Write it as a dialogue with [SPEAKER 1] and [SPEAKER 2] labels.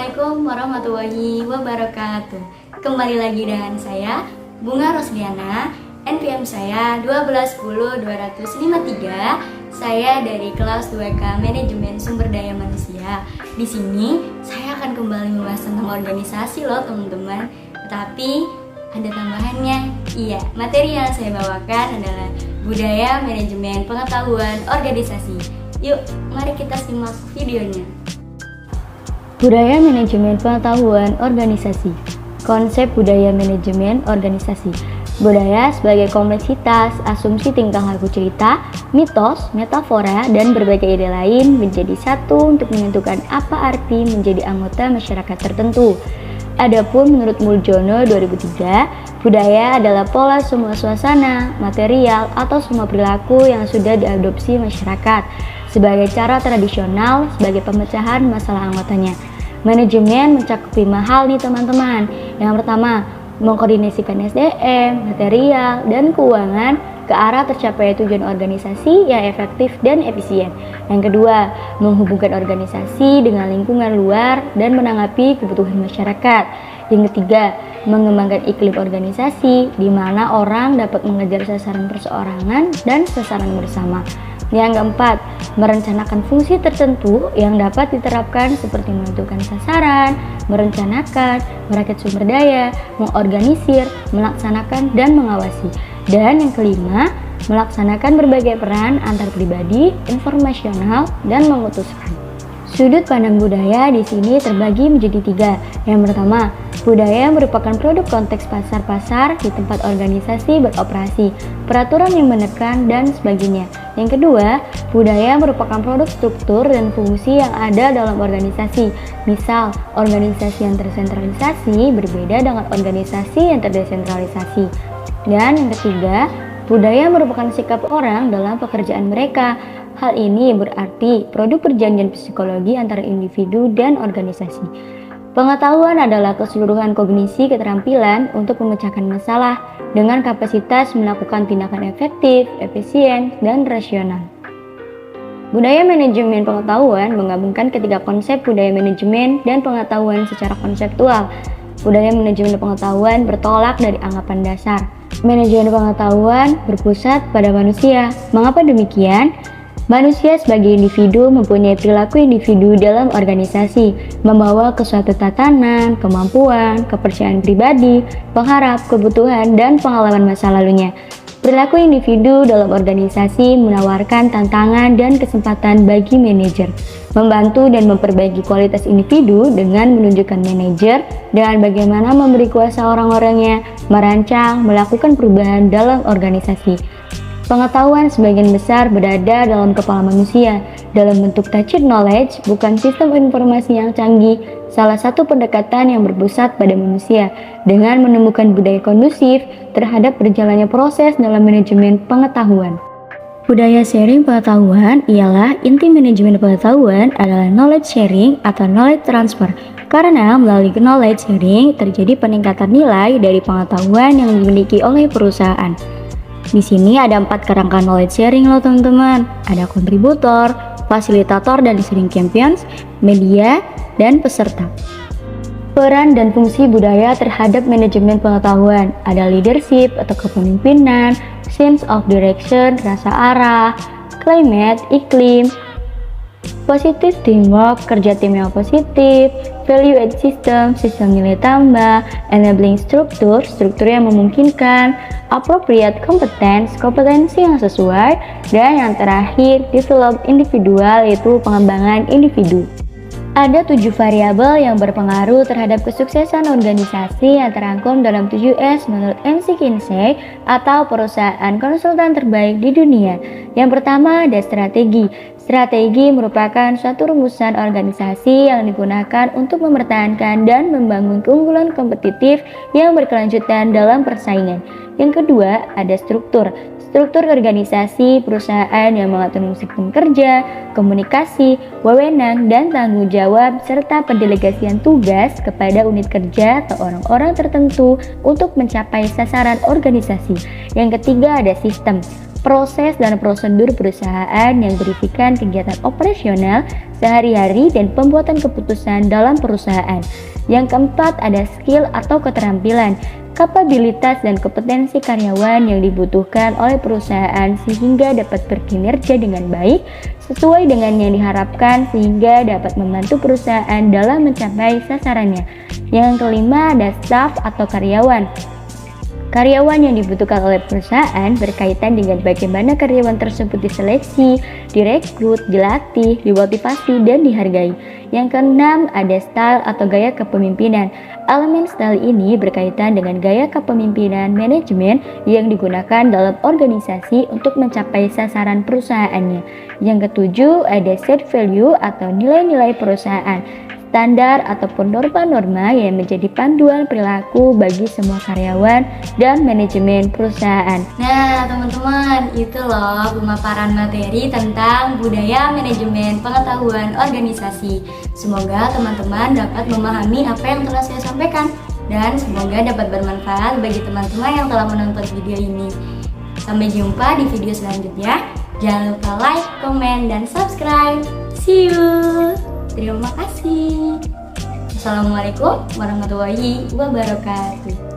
[SPEAKER 1] Assalamualaikum warahmatullahi wabarakatuh. Kembali lagi dengan saya Bunga Rosliana. NPM saya 1210253. Saya dari kelas 2K Manajemen Sumber Daya Manusia. Di sini saya akan kembali membahas tentang organisasi loh teman-teman. Tetapi ada tambahannya. Iya, materi yang saya bawakan adalah budaya manajemen pengetahuan organisasi. Yuk, mari kita simak videonya.
[SPEAKER 2] Budaya manajemen pengetahuan organisasi. Konsep budaya manajemen organisasi. Budaya sebagai kompleksitas, asumsi tingkah laku cerita, mitos, metafora, dan berbagai ide lain menjadi satu untuk menentukan apa arti menjadi anggota masyarakat tertentu. Adapun menurut Muljono 2003, budaya adalah pola semua suasana, material, atau semua perilaku yang sudah diadopsi masyarakat sebagai cara tradisional sebagai pemecahan masalah anggotanya. Manajemen mencakup 5 hal nih teman-teman. Yang pertama, mengkoordinasikan SDM, material, dan keuangan ke arah tercapai tujuan organisasi yang efektif dan efisien. Yang kedua, menghubungkan organisasi dengan lingkungan luar dan menanggapi kebutuhan masyarakat. Yang ketiga, mengembangkan iklim organisasi di mana orang dapat mengejar sasaran perseorangan dan sasaran bersama. Yang keempat, merencanakan fungsi tertentu yang dapat diterapkan seperti menentukan sasaran, merencanakan, merakit sumber daya, mengorganisir, melaksanakan, dan mengawasi. Dan yang kelima, melaksanakan berbagai peran antar pribadi, informasional, dan memutuskan. Sudut pandang budaya di sini terbagi menjadi 3. Yang pertama, budaya merupakan produk konteks pasar-pasar di tempat organisasi beroperasi, peraturan yang menekan, dan sebagainya. Yang kedua, budaya merupakan produk struktur dan fungsi yang ada dalam organisasi. Misal, organisasi yang tersentralisasi berbeda dengan organisasi yang terdesentralisasi. Dan yang ketiga, budaya merupakan sikap orang dalam pekerjaan mereka. Hal ini berarti produk perjanjian psikologi antara individu dan organisasi. Pengetahuan adalah keseluruhan kognisi keterampilan untuk memecahkan masalah dengan kapasitas melakukan tindakan efektif, efisien, dan rasional. Budaya manajemen pengetahuan menggabungkan ketiga konsep budaya manajemen dan pengetahuan secara konseptual. Budaya manajemen pengetahuan bertolak dari anggapan dasar. Manajemen pengetahuan berpusat pada manusia. Mengapa demikian? Manusia sebagai individu mempunyai perilaku individu dalam organisasi, membawa ke suatu tatanan, kemampuan, kepercayaan pribadi, pengharap, kebutuhan, dan pengalaman masa lalunya. Perilaku individu dalam organisasi menawarkan tantangan dan kesempatan bagi manajer, membantu dan memperbaiki kualitas individu dengan menunjukkan manajer dengan bagaimana memberi kuasa orang-orangnya, merancang, melakukan perubahan dalam organisasi. Pengetahuan sebagian besar berada dalam kepala manusia dalam bentuk tacit knowledge, bukan sistem informasi yang canggih. Salah satu pendekatan yang berpusat pada manusia dengan menemukan budaya kondusif terhadap berjalannya proses dalam manajemen pengetahuan. Budaya sharing pengetahuan ialah inti manajemen pengetahuan adalah knowledge sharing atau knowledge transfer. Karena melalui knowledge sharing terjadi peningkatan nilai dari pengetahuan yang dimiliki oleh perusahaan. Di sini ada 4 kerangka knowledge sharing loh teman-teman. Ada kontributor, fasilitator dan sharing champions, media, dan peserta. Peran dan fungsi budaya terhadap manajemen pengetahuan. Ada leadership atau kepemimpinan, sense of direction, rasa arah, climate, iklim, positive teamwork, kerja tim yang positif, value add system, sistem nilai tambah, enabling struktur, struktur yang memungkinkan, appropriate competence, kompetensi yang sesuai, dan yang terakhir, develop individual, yaitu pengembangan individu. Ada 7 variabel yang berpengaruh terhadap kesuksesan organisasi yang terangkum dalam 7S menurut McKinsey atau perusahaan konsultan terbaik di dunia. Yang pertama ada strategi. Strategi merupakan suatu rumusan organisasi yang digunakan untuk mempertahankan dan membangun keunggulan kompetitif yang berkelanjutan dalam persaingan. Yang kedua ada struktur. Struktur organisasi perusahaan yang mengatur sistem kerja, komunikasi, wewenang, dan tanggung jawab, serta pendelegasian tugas kepada unit kerja atau orang-orang tertentu untuk mencapai sasaran organisasi. Yang ketiga ada sistem. proses dan prosedur perusahaan yang berisikan kegiatan operasional sehari-hari dan pembuatan keputusan dalam perusahaan. Yang keempat, ada skill atau keterampilan, kapabilitas dan kompetensi karyawan yang dibutuhkan oleh perusahaan sehingga dapat berkinerja dengan baik sesuai dengan yang diharapkan sehingga dapat membantu perusahaan dalam mencapai sasarannya. Yang kelima, ada staff atau karyawan. Karyawan yang dibutuhkan oleh perusahaan berkaitan dengan bagaimana karyawan tersebut diseleksi, direkrut, dilatih, dimotivasi, dan dihargai. Yang keenam, ada style atau gaya kepemimpinan. Elemen style ini berkaitan dengan gaya kepemimpinan manajemen yang digunakan dalam organisasi untuk mencapai sasaran perusahaannya. Yang ketujuh, ada set value atau nilai-nilai perusahaan. Standar ataupun norma-norma yang menjadi panduan perilaku bagi semua karyawan dan manajemen perusahaan.
[SPEAKER 1] Nah, teman-teman, itu loh pemaparan materi tentang budaya manajemen pengetahuan organisasi. Semoga teman-teman dapat memahami apa yang telah saya sampaikan dan semoga dapat bermanfaat bagi teman-teman yang telah menonton video ini. Sampai jumpa di video selanjutnya. Jangan lupa like, komen, dan subscribe. See you! Terima kasih. Assalamualaikum warahmatullahi wabarakatuh.